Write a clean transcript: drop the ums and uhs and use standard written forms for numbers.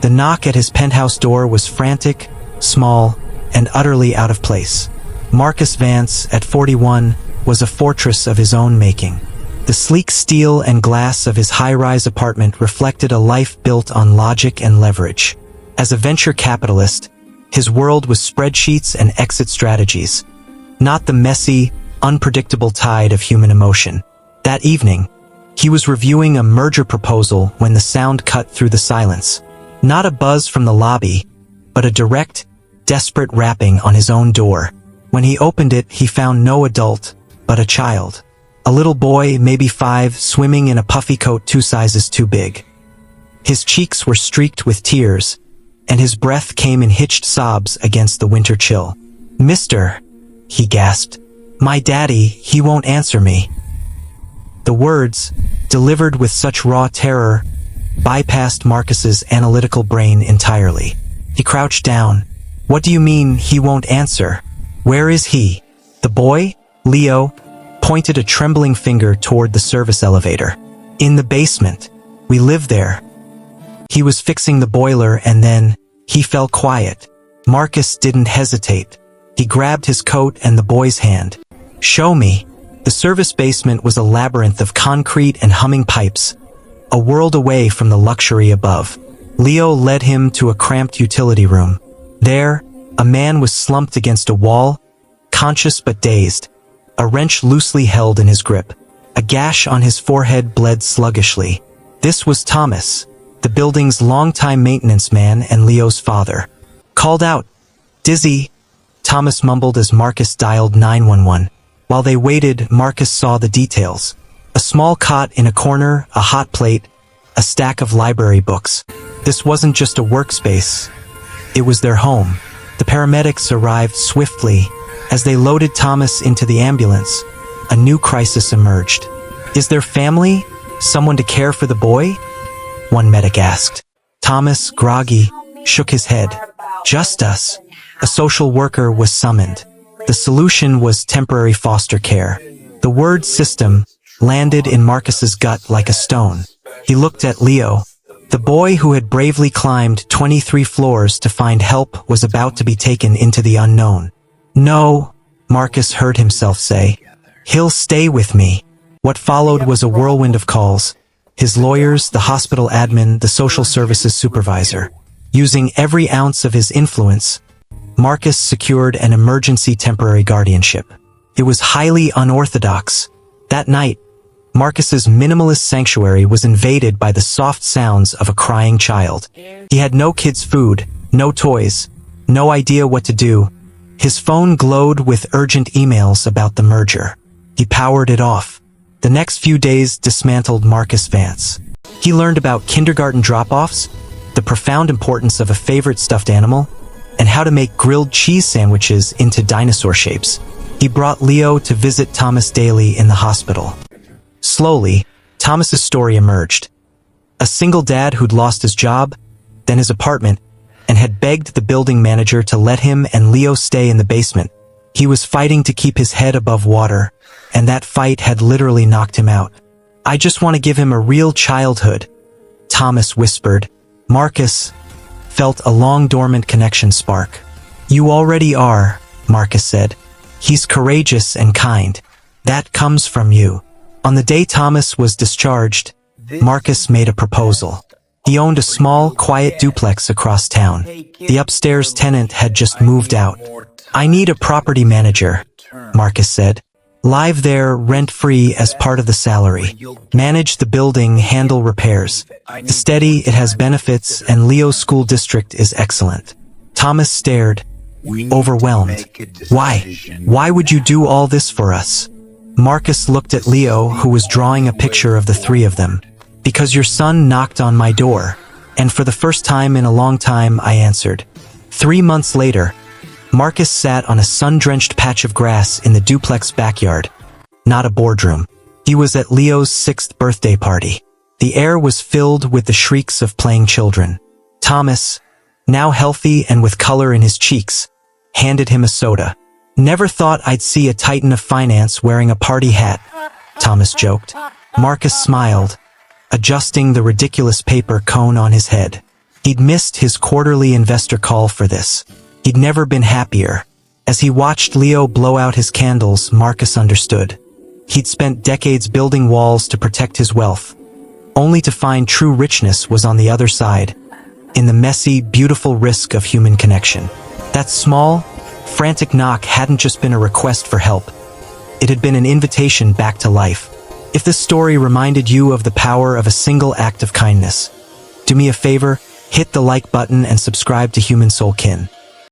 The knock at his penthouse door was frantic, small, and utterly out of place. Marcus Vance, at 41, was a fortress of his own making. The sleek steel and glass of his high-rise apartment reflected a life built on logic and leverage. As a venture capitalist, his world was spreadsheets and exit strategies, not the messy, unpredictable tide of human emotion. That evening, he was reviewing a merger proposal when the sound cut through the silence. Not a buzz from the lobby, but a direct, desperate rapping on his own door. When he opened it, he found no adult, but a child. A little boy, maybe 5, swimming in a puffy coat 2 sizes too big. His cheeks were streaked with tears, and his breath came in hitched sobs against the winter chill. "Mister," he gasped, "my daddy, he won't answer me." The words, delivered with such raw terror, bypassed Marcus's analytical brain entirely. He crouched down. "What do you mean, he won't answer? Where is he?" The boy, Leo, pointed a trembling finger toward the service elevator. "In the basement. We live there." He was fixing the boiler and then he fell quiet. Marcus didn't hesitate. He grabbed his coat and the boy's hand. "Show me." The service basement was a labyrinth of concrete and humming pipes, a world away from the luxury above. Leo led him to a cramped utility room. There, a man was slumped against a wall, conscious but dazed, a wrench loosely held in his grip. A gash on his forehead bled sluggishly. This was Thomas, the building's longtime maintenance man and Leo's father. "Called out. Dizzy," Thomas mumbled as Marcus dialed 911. While they waited, Marcus saw the details. A small cot in a corner, a hot plate, a stack of library books. This wasn't just a workspace. It was their home. The paramedics arrived swiftly. As they loaded Thomas into the ambulance, a new crisis emerged. "Is there family? Someone to care for the boy?" one medic asked. Thomas, groggy, shook his head. "Just us." A social worker was summoned. The solution was temporary foster care. The word system landed in Marcus's gut like a stone. He looked at Leo. The boy who had bravely climbed 23 floors to find help was about to be taken into the unknown. "No," Marcus heard himself say. "He'll stay with me." What followed was a whirlwind of calls. His lawyers, the hospital admin, the social services supervisor. Using every ounce of his influence, Marcus secured an emergency temporary guardianship. It was highly unorthodox. That night, Marcus's minimalist sanctuary was invaded by the soft sounds of a crying child. He had no kids' food, no toys, no idea what to do. His phone glowed with urgent emails about the merger. He powered it off. The next few days dismantled Marcus Vance. He learned about kindergarten drop-offs, the profound importance of a favorite stuffed animal, and how to make grilled cheese sandwiches into dinosaur shapes. He brought Leo to visit Thomas daily in the hospital. Slowly, Thomas's story emerged. A single dad who'd lost his job, then his apartment, and had begged the building manager to let him and Leo stay in the basement. He was fighting to keep his head above water, and that fight had literally knocked him out. "I just want to give him a real childhood," Thomas whispered. Marcus felt a long-dormant connection spark. "You already are," Marcus said. "He's courageous and kind. That comes from you." On the day Thomas was discharged, Marcus made a proposal. He owned a small, quiet duplex across town. The upstairs tenant had just moved out. "I need a property manager," Marcus said. "Live there rent-free as part of the salary. Manage the building, handle repairs. Steady, it has benefits, and Leo's school district is excellent." Thomas stared, overwhelmed. "Why? Why would you do all this for us?" Marcus looked at Leo, who was drawing a picture of the three of them. "Because your son knocked on my door, and for the first time in a long time, I answered." 3 months later, Marcus sat on a sun-drenched patch of grass in the duplex backyard. Not a boardroom. He was at Leo's 6th birthday party. The air was filled with the shrieks of playing children. Thomas, now healthy and with color in his cheeks, handed him a soda. "Never thought I'd see a titan of finance wearing a party hat," Thomas joked. Marcus smiled, adjusting the ridiculous paper cone on his head. He'd missed his quarterly investor call for this. He'd never been happier. As he watched Leo blow out his candles, Marcus understood. He'd spent decades building walls to protect his wealth, only to find true richness was on the other side, in the messy, beautiful risk of human connection. That small, frantic knock hadn't just been a request for help. It had been an invitation back to life. If this story reminded you of the power of a single act of kindness, do me a favor, hit the like button and subscribe to Human Soul Kin.